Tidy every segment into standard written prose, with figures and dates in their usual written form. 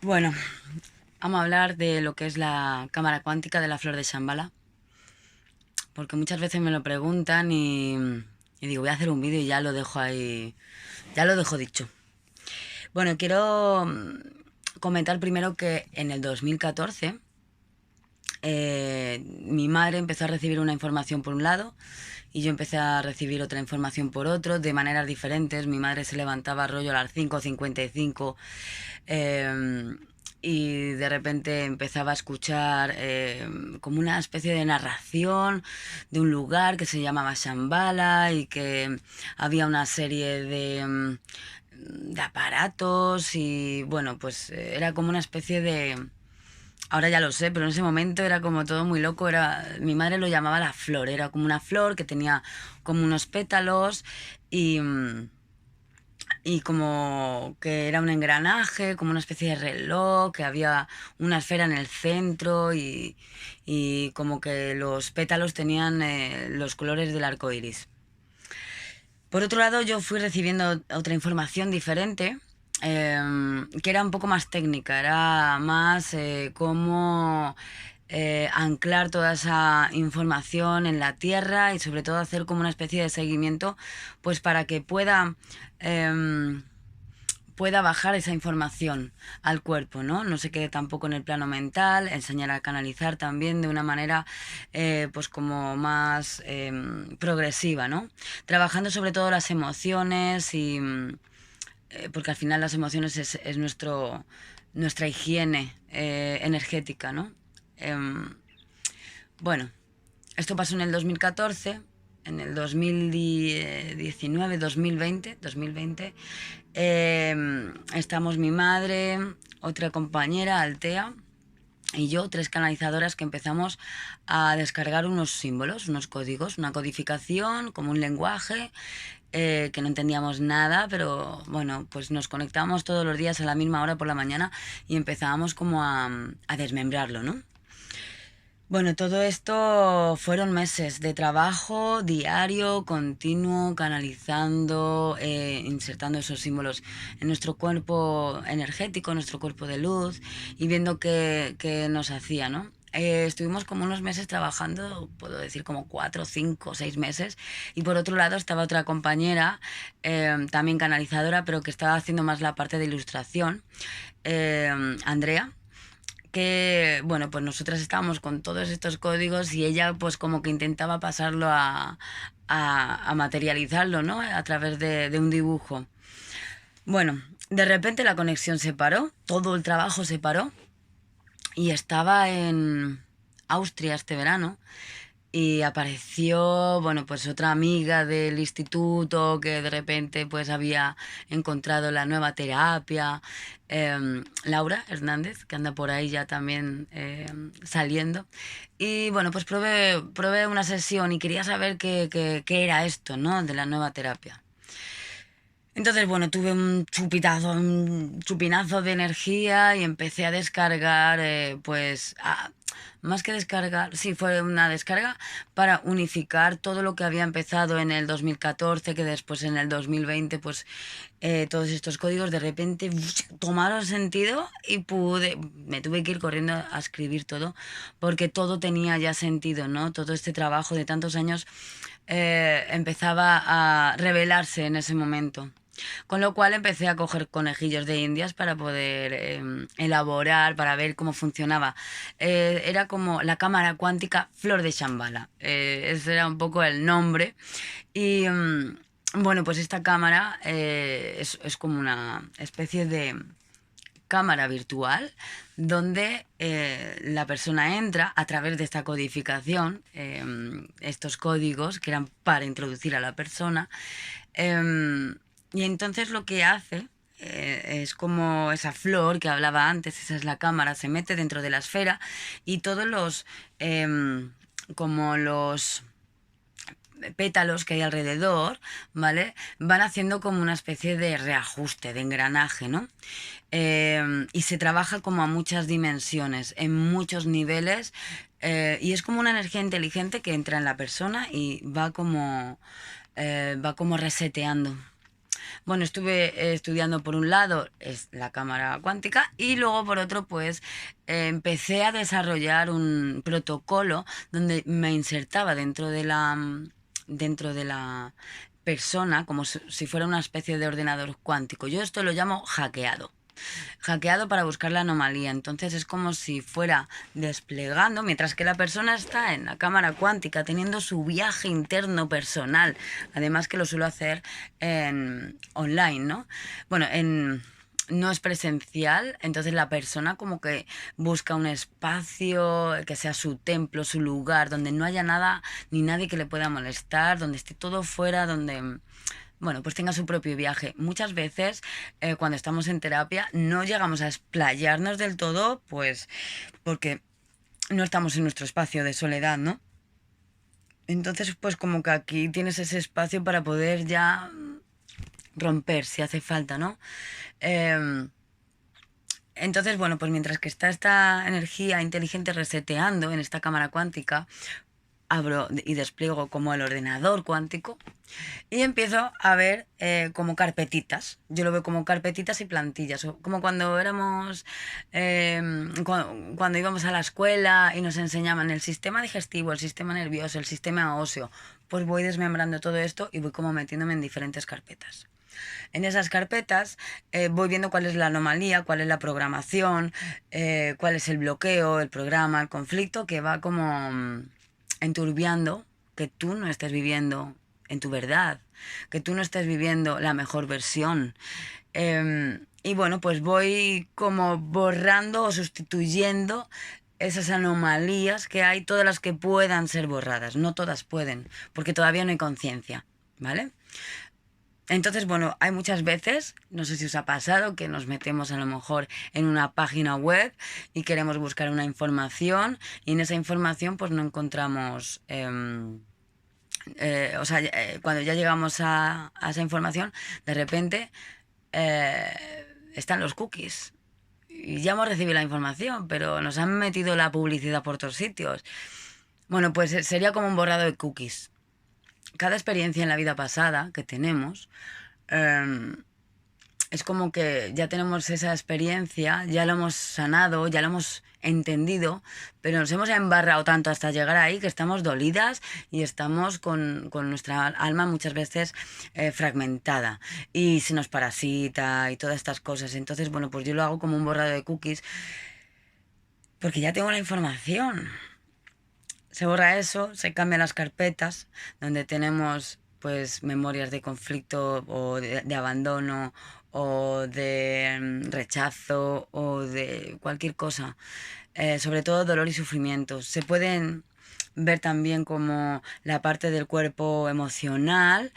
Bueno, vamos a hablar de lo que es la cámara cuántica de la flor de Shambhala, porque muchas veces me lo preguntan y digo, voy a hacer un vídeo y ya lo dejo ahí, ya lo dejo dicho. Bueno, quiero comentar primero que en el 2014 mi madre empezó a recibir una información por un lado y yo empecé a recibir otra información por otro, de maneras diferentes. Mi madre se levantaba rollo a las 5:55 eh, y de repente empezaba a escuchar como una especie de narración de un lugar que se llamaba Shambhala y que había una serie de aparatos y bueno, pues era como una especie de... Ahora ya lo sé, pero en ese momento era como todo muy loco. Mi madre lo llamaba la flor, era como una flor que tenía como unos pétalos y, y como que era un engranaje, como una especie de reloj, que había una esfera en el centro y como que los pétalos tenían los colores del arco iris. Por otro lado, yo fui recibiendo otra información diferente, que era un poco más técnica, era más cómo anclar toda esa información en la tierra y sobre todo hacer como una especie de seguimiento, pues para que em, pueda bajar esa información al cuerpo, ¿no? No se quede tampoco en el plano mental, enseñar a canalizar también de una manera pues como más progresiva, ¿no? Trabajando sobre todo las emociones y porque al final las emociones es nuestra higiene energética, ¿no? Em, bueno, esto pasó en el 2014, en el 2019, 2020, estamos mi madre, otra compañera, Altea, y yo, tres canalizadoras que empezamos a descargar unos símbolos, unos códigos, una codificación, como un lenguaje, que no entendíamos nada, pero bueno, pues nos conectábamos todos los días a la misma hora por la mañana y empezábamos como a desmembrarlo, ¿no? Bueno, todo esto fueron meses de trabajo diario, continuo, canalizando, insertando esos símbolos en nuestro cuerpo energético, nuestro cuerpo de luz y viendo qué nos hacía, ¿no? Estuvimos como unos meses trabajando, puedo decir como 4, 5, 6 meses, y por otro lado estaba otra compañera, también canalizadora, pero que estaba haciendo más la parte de ilustración, Andrea, que, bueno, pues nosotras estábamos con todos estos códigos y ella pues como que intentaba pasarlo a materializarlo, ¿no? A través de un dibujo. Bueno, de repente la conexión se paró, todo el trabajo se paró y estaba en Austria este verano y apareció, bueno, pues otra amiga del instituto que de repente pues había encontrado la nueva terapia, Laura Hernández, que anda por ahí ya también saliendo. Y bueno, pues probé una sesión y quería saber qué era esto, ¿no? De la nueva terapia. Entonces, bueno, tuve un chupinazo de energía y empecé a descargar, más que descargar, sí, fue una descarga para unificar todo lo que había empezado en el 2014, que después en el 2020, pues todos estos códigos de repente tomaron sentido y me tuve que ir corriendo a escribir todo, porque todo tenía ya sentido, ¿no? Todo este trabajo de tantos años empezaba a revelarse en ese momento. Con lo cual empecé a coger conejillos de indias para poder elaborar, para ver cómo funcionaba. Era como la cámara cuántica Flor de Shambhala. Ese era un poco el nombre. Y bueno, pues esta cámara es como una especie de cámara virtual donde la persona entra a través de esta codificación, estos códigos que eran para introducir a la persona, eh, y entonces lo que hace es como esa flor que hablaba antes, esa es la cámara, se mete dentro de la esfera y todos como los pétalos que hay alrededor, ¿vale? Van haciendo como una especie de reajuste, de engranaje, ¿no? Y se trabaja como a muchas dimensiones, en muchos niveles, y es como una energía inteligente que entra en la persona y va como reseteando. Bueno, estuve estudiando por un lado es la cámara cuántica y luego por otro pues empecé a desarrollar un protocolo donde me insertaba dentro de la persona como si fuera una especie de ordenador cuántico. Yo esto lo llamo hackeado. Hackeado para buscar la anomalía. Entonces es como si fuera desplegando, mientras que la persona está en la cámara cuántica teniendo su viaje interno personal. Además que lo suelo hacer en online, ¿no? Bueno, no es presencial, entonces la persona como que busca un espacio que sea su templo, su lugar, donde no haya nada ni nadie que le pueda molestar, donde esté todo fuera, donde bueno, pues tenga su propio viaje. Muchas veces cuando estamos en terapia no llegamos a explayarnos del todo, pues porque no estamos en nuestro espacio de soledad, ¿no? Entonces, pues como que aquí tienes ese espacio para poder ya romper si hace falta, ¿no? Em, entonces, bueno, pues mientras que está esta energía inteligente reseteando en esta cámara cuántica, abro y despliego como el ordenador cuántico y empiezo a ver como carpetitas. Yo lo veo como carpetitas y plantillas. Como cuando éramos, cuando íbamos a la escuela y nos enseñaban el sistema digestivo, el sistema nervioso, el sistema óseo. Pues voy desmembrando todo esto y voy como metiéndome en diferentes carpetas. En esas carpetas voy viendo cuál es la anomalía, cuál es la programación, cuál es el bloqueo, el programa, el conflicto que va como enturbiando que tú no estés viviendo en tu verdad, que tú no estés viviendo la mejor versión. Y bueno, pues voy como borrando o sustituyendo esas anomalías que hay, todas las que puedan ser borradas. No todas pueden, porque todavía no hay conciencia, ¿vale? Entonces, bueno, hay muchas veces, no sé si os ha pasado, que nos metemos a lo mejor en una página web y queremos buscar una información y en esa información pues no encontramos, o sea, cuando ya llegamos a esa información, de repente están los cookies. Y ya hemos recibido la información, pero nos han metido la publicidad por otros sitios. Bueno, pues sería como un borrado de cookies. Cada experiencia en la vida pasada que tenemos, em, es como que ya tenemos esa experiencia, ya lo hemos sanado, ya lo hemos entendido, pero nos hemos embarrado tanto hasta llegar ahí que estamos dolidas y estamos con nuestra alma muchas veces fragmentada y se nos parasita y todas estas cosas. Entonces, bueno, pues yo lo hago como un borrado de cookies porque ya tengo la información. Se borra eso, se cambian las carpetas donde tenemos pues memorias de conflicto o de abandono o de rechazo o de cualquier cosa. Sobre todo dolor y sufrimiento. Se pueden ver también como la parte del cuerpo emocional,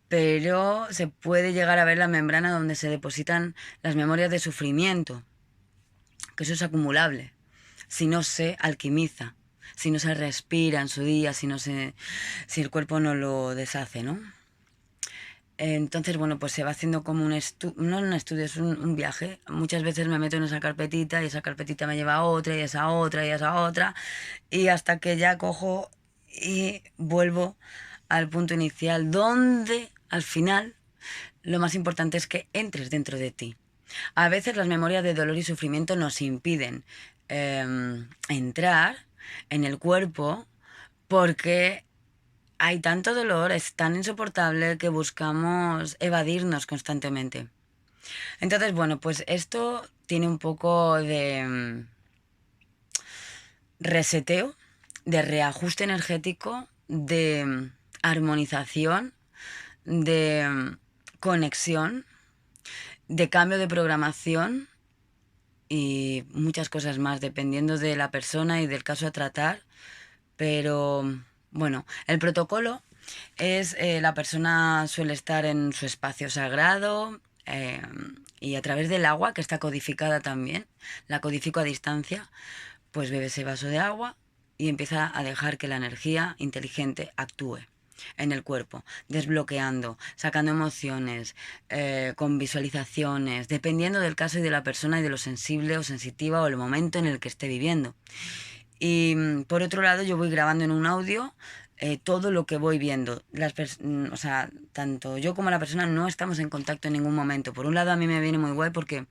pero se puede llegar a ver la membrana donde se depositan las memorias de sufrimiento, que eso es acumulable, si no se alquimiza, si no se respira en su día, si el cuerpo no lo deshace, ¿no? Entonces, bueno, pues se va haciendo como no un estudio, es un viaje. Muchas veces me meto en esa carpetita y esa carpetita me lleva a otra y a esa otra y a esa otra y hasta que ya cojo y vuelvo al punto inicial donde al final lo más importante es que entres dentro de ti. A veces las memorias de dolor y sufrimiento nos impiden entrar en el cuerpo porque hay tanto dolor, es tan insoportable que buscamos evadirnos constantemente. Entonces, bueno, pues esto tiene un poco de reseteo, de reajuste energético, de armonización, de conexión, de cambio de programación y muchas cosas más, dependiendo de la persona y del caso a tratar. Pero bueno, el protocolo es la persona suele estar en su espacio sagrado y a través del agua, que está codificada también, la codifico a distancia, pues bebe ese vaso de agua y empieza a dejar que la energía inteligente actúe en el cuerpo, desbloqueando, sacando emociones, con visualizaciones, dependiendo del caso y de la persona y de lo sensible o sensitiva o el momento en el que esté viviendo. Y por otro lado, yo voy grabando en un audio todo lo que voy viendo. O sea, tanto yo como la persona no estamos en contacto en ningún momento. Por un lado, a mí me viene muy guay porque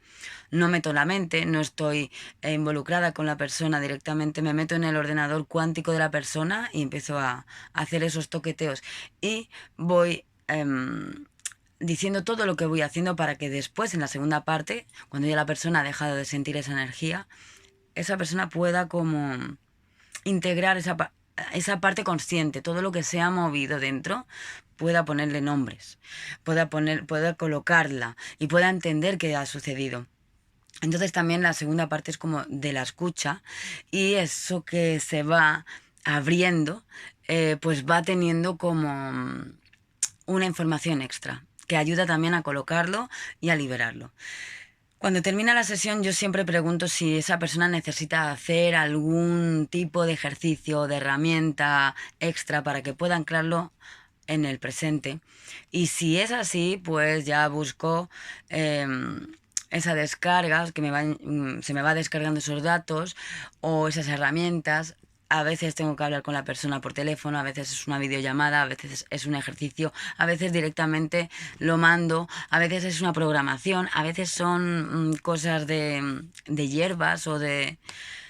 no meto la mente, no estoy involucrada con la persona directamente, me meto en el ordenador cuántico de la persona y empiezo a hacer esos toqueteos. Y voy diciendo todo lo que voy haciendo para que después, en la segunda parte, cuando ya la persona ha dejado de sentir esa energía, esa persona pueda como integrar esa parte consciente, todo lo que se ha movido dentro, pueda ponerle nombres, pueda colocarla y pueda entender qué ha sucedido. Entonces también la segunda parte es como de la escucha, y eso que se va abriendo, pues va teniendo como una información extra que ayuda también a colocarlo y a liberarlo. Cuando termina la sesión, yo siempre pregunto si esa persona necesita hacer algún tipo de ejercicio o de herramienta extra para que pueda anclarlo en el presente. Y si es así, pues ya busco esa descarga, se me va descargando esos datos o esas herramientas. A veces tengo que hablar con la persona por teléfono, a veces es una videollamada, a veces es un ejercicio, a veces directamente lo mando, a veces es una programación, a veces son cosas de hierbas o de...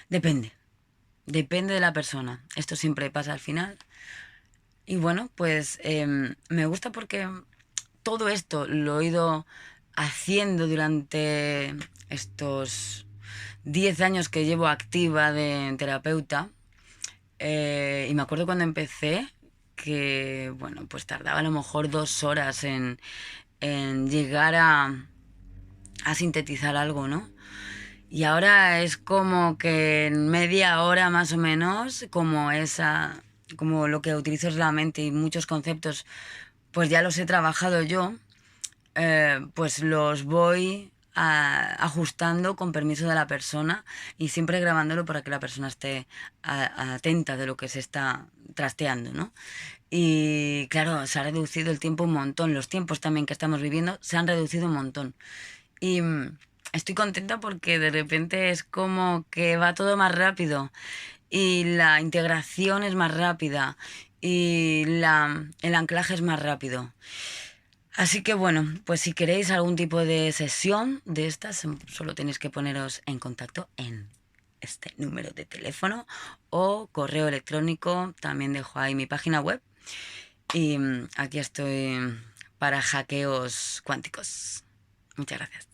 Depende, depende de la persona. Esto siempre pasa al final. Y bueno, pues me gusta porque todo esto lo he ido haciendo durante estos 10 años que llevo activa de terapeuta. Y me acuerdo cuando empecé que, bueno, pues tardaba a lo mejor 2 horas en llegar a sintetizar algo, ¿no? Y ahora es como que en media hora más o menos, como lo que utilizo es la mente y muchos conceptos, pues ya los he trabajado yo, pues los voy ajustando con permiso de la persona y siempre grabándolo para que la persona esté atenta de lo que se está trasteando, ¿no? Y claro, se ha reducido el tiempo un montón, los tiempos también que estamos viviendo se han reducido un montón. Y estoy contenta porque de repente es como que va todo más rápido y la integración es más rápida y el anclaje es más rápido. Así que bueno, pues si queréis algún tipo de sesión de estas, solo tenéis que poneros en contacto en este número de teléfono o correo electrónico. También dejo ahí mi página web y aquí estoy para hackeos cuánticos. Muchas gracias.